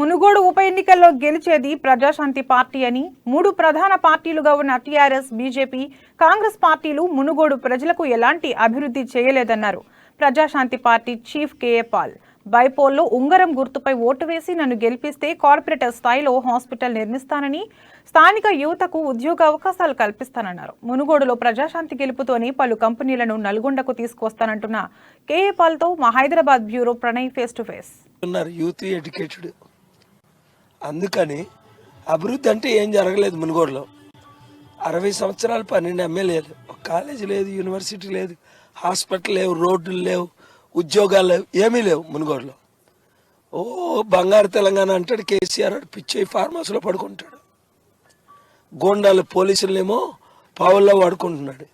మునుగోడు ఉప ఎన్నికల్లో గెలిచేది ప్రజాశాంతి పార్టీ అని, మూడు ప్రధాన పార్టీలుగా ఉన్న టీఆర్ఎస్, బీజేపీ, కాంగ్రెస్ పార్టీలు మునుగోడు ప్రజలకు ఎలాంటి అభివృద్ధి చేయలేదన్నారు. Prajashanti party chief KA Paul బైపోల్లో ఉంగరం గుర్తుపై ఓటు వేసి నన్ను గెలిపిస్తే కార్పొరేటర్ స్థాయిలో హాస్పిటల్ నిర్మిస్తానని, స్థానిక యువతకు ఉద్యోగ అవకాశాలు కల్పిస్తానన్నారు. మునుగోడులో ప్రజాశాంతి గెలుపుతోనే పలు కంపెనీలను నల్గొండకు తీసుకొస్తానంటున్న కేఏ పాల్తో మా Hyderabad bureau Pranay face to face. Youth educated, అందుకని అభివృద్ధి అంటే ఏం జరగలేదు. మునుగోడులో 60 సంవత్సరాలు 12 ఎమ్మెల్యేలు, ఒక కాలేజీ లేదు, యూనివర్సిటీ లేదు, హాస్పిటల్ లేవు, రోడ్లు లేవు, ఉద్యోగాలు లేవు, ఏమీ లేవు. మునుగోడులో బంగారు తెలంగాణ అంటాడు కేసీఆర్, పిచ్చి ఫార్మ్ హౌస్లో పడుకుంటాడు. గోండాలు పోలీసులనేమో పావుల్లో వాడుకుంటున్నాడు,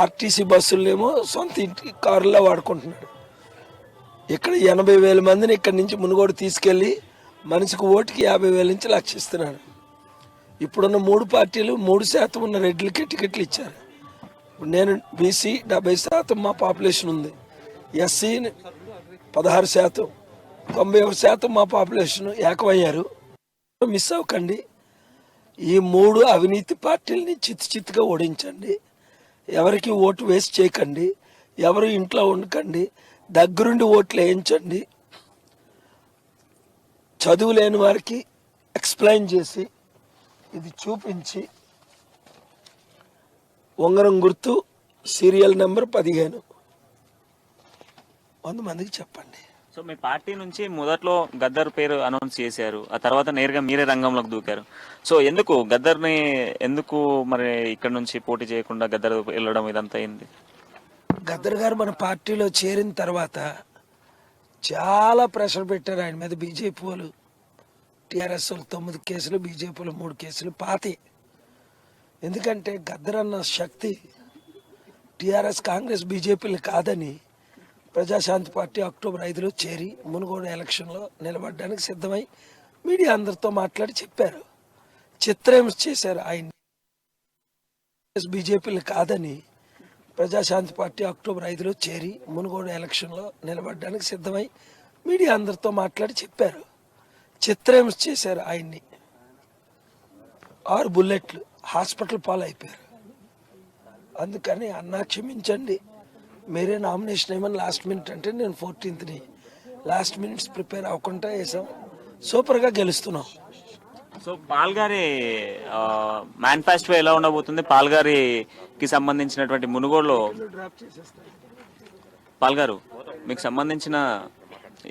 ఆర్టీసీ బస్సులనేమో సొంత ఇంటి కారుల్లో వాడుకుంటున్నాడు. ఇక్కడ 80,000 మందిని ఇక్కడి నుంచి మునుగోడు తీసుకెళ్ళి మనిషికి ఓటుకి 50,000 నుంచి లక్షిస్తున్నాడు. ఇప్పుడున్న 3 పార్టీలు 3% ఉన్న రెడ్లకి టికెట్లు ఇచ్చారు. ఇప్పుడు నేను బీసీ 70% మా పాపులేషన్ ఉంది, ఎస్సీ 16%, 91% మా పాపులేషన్ ఏకమయ్యారు. మిస్ అవ్వకండి, ఈ 3 అవినీతి పార్టీలని చిత్తుగా ఓడించండి. ఎవరికి ఓటు వేస్ట్ చేయకండి, ఎవరు ఇంట్లో ఉండకండి, దగ్గరుండి ఓట్లు వేయించండి. చదువు లేని వారికి ఎక్స్ప్లెయిన్ చేసి ఇది చూపించి ఉంగరం గుర్తు సీరియల్ నెంబర్ 15 100 మందికి చెప్పండి. సో మీ పార్టీ నుంచి మొదట్లో గద్దర్ పేరు అనౌన్స్ చేశారు, ఆ తర్వాత నేరుగా మీరే రంగంలోకి దూకారు. సో ఎందుకు గద్దర్ని మరి ఇక్కడ నుంచి పోటీ చేయకుండా గద్దర్ వెళ్ళడం ఇదంతా అయింది? గద్దర్ గారు మన పార్టీలో చేరిన తర్వాత చాలా ప్రెషర్ పెట్టారు ఆయన మీద. బీజేపీ వాళ్ళు, టీఆర్ఎస్ వాళ్ళు 9 కేసులు, బీజేపీలో 3 కేసులు పాతి. ఎందుకంటే గద్దర్ అన్న శక్తి టీఆర్ఎస్, కాంగ్రెస్, బీజేపీలు కాదని ప్రజాశాంతి పార్టీ అక్టోబర్ 5లో చేరి మునుగోడు ఎలక్షన్లో నిలబడడానికి సిద్ధమై మీడియా అందరితో మాట్లాడి చెప్పారు. చిత్రహింస చేశారు ఆయన్ని. బీజేపీలు కాదని ప్రజాశాంతి పార్టీ అక్టోబర్ 5లో చేరి మునుగోడు ఎలక్షన్లో నిలబడడానికి సిద్ధమై మీడియా అందరితో మాట్లాడి చెప్పారు. చిత్రహింస చేశారు ఆయన్ని. 6 బుల్లెట్లు, హాస్పిటల్ పాలైపోయారు. అందుకని అన్నా క్షమించండి, మీరే నామినేషన్ ఏమని లాస్ట్ మినిట్ అంటే నేను 14th లాస్ట్ మినిట్స్ ప్రిపేర్ అవ్వకుండా వేసాం. సూపర్గా గెలుస్తున్నాం. సో పాల్ గారి మేనిఫెస్టో ఎలా ఉండబోతుంది? పాల్ గారికి సంబంధించినటువంటి మునుగోడులో పాల్ గారు మీకు సంబంధించిన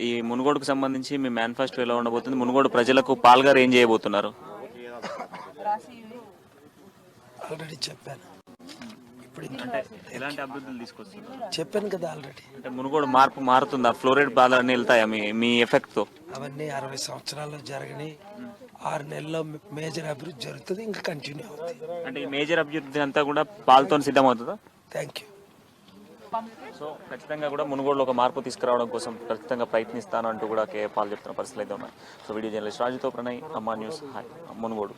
ఈ మునుగోడుకు సంబంధించి మీ మేనిఫెస్టో ఎలా ఉండబోతుంది? మునుగోడు ప్రజలకు పాల్ గారు ఏం చేయబోతున్నారు? ఆల్రెడీ చెప్పాను. అంటే ఎలాంటి అభివృద్ధులు తీసుకొస్తున్నారు చెప్పాను కదా ఆల్రెడీ. అంటే మునుగోడు మారుతుందా? ఫ్లోరైడ్ బాధలన్నీ వెళ్తాయా మీ ఎఫెక్ట్ తో? అవన్నీ 60 సంవత్సరాల్లో జరగని 6 నెలల్లో మేజర్ అభివృద్ధి జరుగుతుంది, ఇంకా కంటిన్యూ అవుతుంది. అంటే ఈ మేజర్ అభివృద్ధి అంతా కూడా పాలతో సిద్ధమవుతుందా? Thank you. సో ఖచ్చితంగా కూడా మునుగోడులో ఒక మార్పు తీసుకురావడం కోసం ఖచ్చితంగా ప్రయత్నిస్తాను అంటూ కూడా కేఏ పాల్ చెప్తున్న పరిస్థితులు అయితే ఉన్నాయి. సో వీడియో జర్నలిస్ట్ రాజుతో ప్రణయ్, అమ్మా న్యూస్, మునుగోడు.